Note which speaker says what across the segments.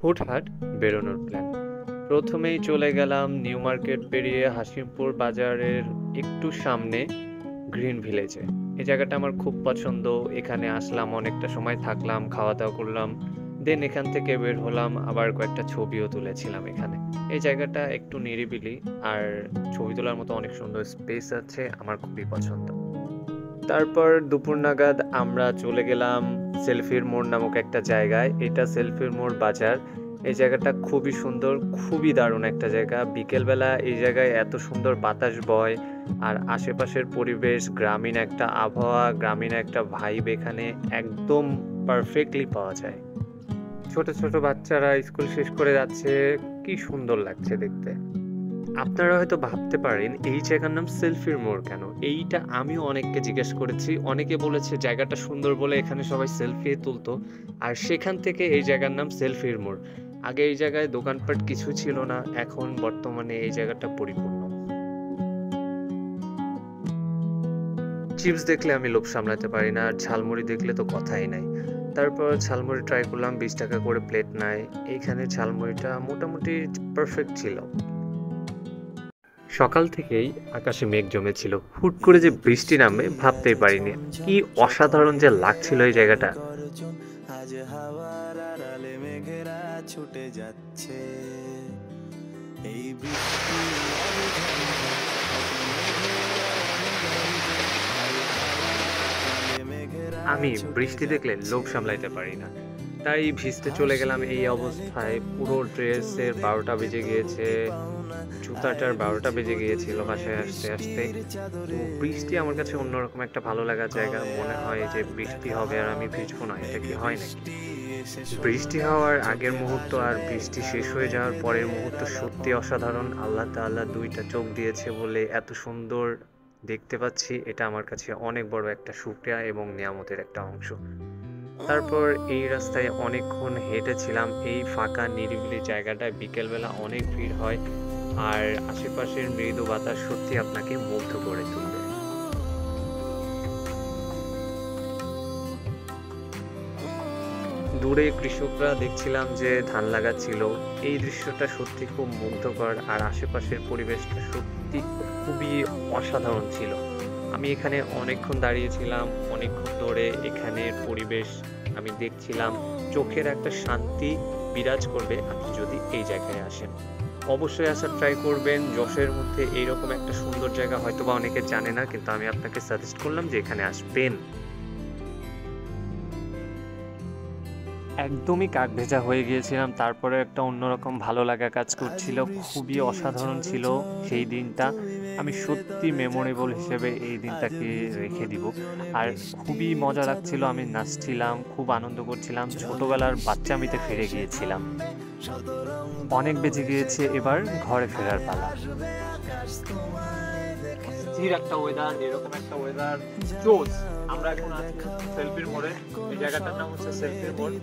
Speaker 1: হুটহাট বেরোনোর প্ল্যান। প্রথমেই চলে গেলাম নিউ মার্কেট পেরিয়ে হাসিমপুর বাজারের একটু সামনে গ্রিন ভিলেজে। এই জায়গাটা আমার খুব পছন্দ। এখানে আসলাম, অনেকটা সময় থাকলাম, খাওয়া-দাওয়া করলাম। দেন এখান থেকে বের হলাম, আবার কয়েকটা ছবিও তুলেছিলাম এখানে। এই জায়গাটা একটু নিরিবিলি আর ছবি তোলার মতো অনেক সুন্দর স্পেস আছে, আমার খুবই পছন্দ। তারপর দুপুর নাগাদ আমরা চলে গেলাম সেলফির মোড় নামক একটা জায়গায়। এটা সেলফির মোড় বাজার। এই জায়গাটা খুবই সুন্দর, খুবই দারুণ একটা জায়গা। বিকেলবেলা এই জায়গায় এত সুন্দর বাতাস বয় আর আশেপাশের পরিবেশ, গ্রামীণ একটা আবহাওয়া, গ্রামীণ একটা ভাইব এখানে একদম পারফেক্টলি পাওয়া যায়। ছোট ছোট বাচ্চারা স্কুল শেষ করে যাচ্ছে, কি সুন্দর লাগছে দেখতে। আপনারা হয়তো ভাবতে পারেন এই জায়গার নাম সেলফির মোড় কেন? এইটা আমিও অনেককে জিজ্ঞেস করেছি। অনেকে বলেছে জায়গাটা সুন্দর বলে এখানে সবাই সেলফি তুলতো। আর সেখান থেকে এই জায়গার নাম সেলফির মোড়। আগে এই জায়গায় দোকানপাট কিছু ছিল না, এখন বর্তমানে এই জায়গাটা পরিপূর্ণ। চিপস দেখলে আমি লোভ সামলাতে পারি না, আর ঝালমুড়ি দেখলে তো কথাই নাই। তারপর ঝালমুড়ি ট্রাই করলাম, 20 টাকা করে প্লেট নেয়। এইখানে ঝালমুড়িটা মোটামুটি পারফেক্ট ছিল। সকাল থেকেই আকাশে মেঘ জমেছিল, হুট করে যে বৃষ্টি নামবে ভাবতেই পারিনি। কি অসাধারণ যে লাগছিল এই জায়গাটা।
Speaker 2: আজ হাওয়ার আড়ালে মেঘেরা ছুটে যাচ্ছে এই বৃষ্টি
Speaker 1: আমি বৃষ্টি দেখলে লোভ সামলাইতে পারি না, তাই ভিজতে চলে গেলাম। এই অবস্থায় পুরো ড্রেসের 12টা বেজে গিয়েছে, জুতাটার 12টা বেজে গিয়েছিল বাসায় আসতে আসতে। তো বৃষ্টি আমার কাছে অন্যরকম একটা ভালো লাগার জায়গা। মনে হয় যে বৃষ্টি হবে আর আমি ভিজবো না, এটা কি হয় নাকি? বৃষ্টি হওয়ার আগের মুহূর্ত আর বৃষ্টি শেষ হয়ে যাওয়ার পরের মুহূর্ত সত্যি অসাধারণ। আল্লাহ তাআলা দুইটা চোখ দিয়েছে বলে এত সুন্দর দেখতে পাচ্ছি, এটা আমার কাছে অনেক বড় একটা শুকরিয়া এবং নিয়ামতের একটা অংশ। তারপর এই রাস্তায় অনেকক্ষণ হেঁটেছিলাম। এই ফাঁকা নিরিবিলি জায়গাটায় বিকেলবেলা অনেক ভিড় হয় আর আশেপাশের মৃদু বাতাস সত্যি আপনাকে মুগ্ধ করে তুলবে। দূরে কৃষকরা দেখছিলাম যে ধান লাগাচ্ছিল। এই দৃশ্যটা সত্যি খুব মুগ্ধকর আর আশেপাশের পরিবেশটা সত্যি খুবই অসাধারণ ছিল। আমি এখানে অনেকক্ষণ দাঁড়িয়েছিলাম, অনেকক্ষণ ধরে এখানের পরিবেশ আমি দেখছিলাম। চোখের একটা শান্তি বিরাজ করবে আপনি যদি এই জায়গায় আসেন। অবশ্যই আসার ট্রাই করবেন। যশোরের মধ্যে এইরকম একটা সুন্দর জায়গা হয়তোবা অনেকে জানে না, কিন্তু আমি আপনাকে সাজেস্ট করলাম যে এখানে আসবেন। একদমই কাকভেজা হয়ে গিয়েছিলাম। তারপরে একটা অন্যরকম ভালো লাগা কাজ করছিল। খুবই অসাধারণ ছিল সেই দিনটা। আমি সত্যি মেমোরেবল হিসেবে এই দিনটাকে রেখে দিব। আর খুবই মজা লাগছিল। আমি নাচছিলাম, খুব আনন্দ করছিলাম। ছোটবেলার বাচ্চামিতে ফিরে গিয়েছিলাম। অনেক বেজে গিয়েছে, এবার ঘরে ফেরার পালা। অস্থির একটা ওয়েদার, এরকম একটা ওয়েদার জোস। আমরা এখন আছি সেলফির মোড়ে। এই জায়গাটার নাম হচ্ছে সেলফির মোড়।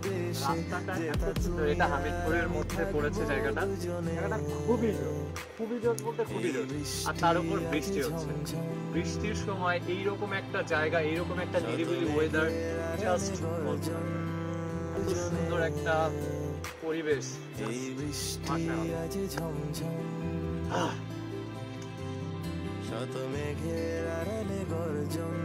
Speaker 1: রাস্তাটা এত সুন্দর, এটা হামিদপুরের মধ্যে পড়েছে জায়গাটা। জায়গাটা খুবই জোস, খুবই জোস বলতে খুবই জোস। আর তার উপর বৃষ্টি হচ্ছে। বৃষ্টির সময় এইরকম একটা জায়গা, এইরকম একটা নিরিবিলি ওয়েদার, জাস্ট এত সুন্দর একটা পরিবেশ।
Speaker 2: শত মেঘের আড়ালে গর্জন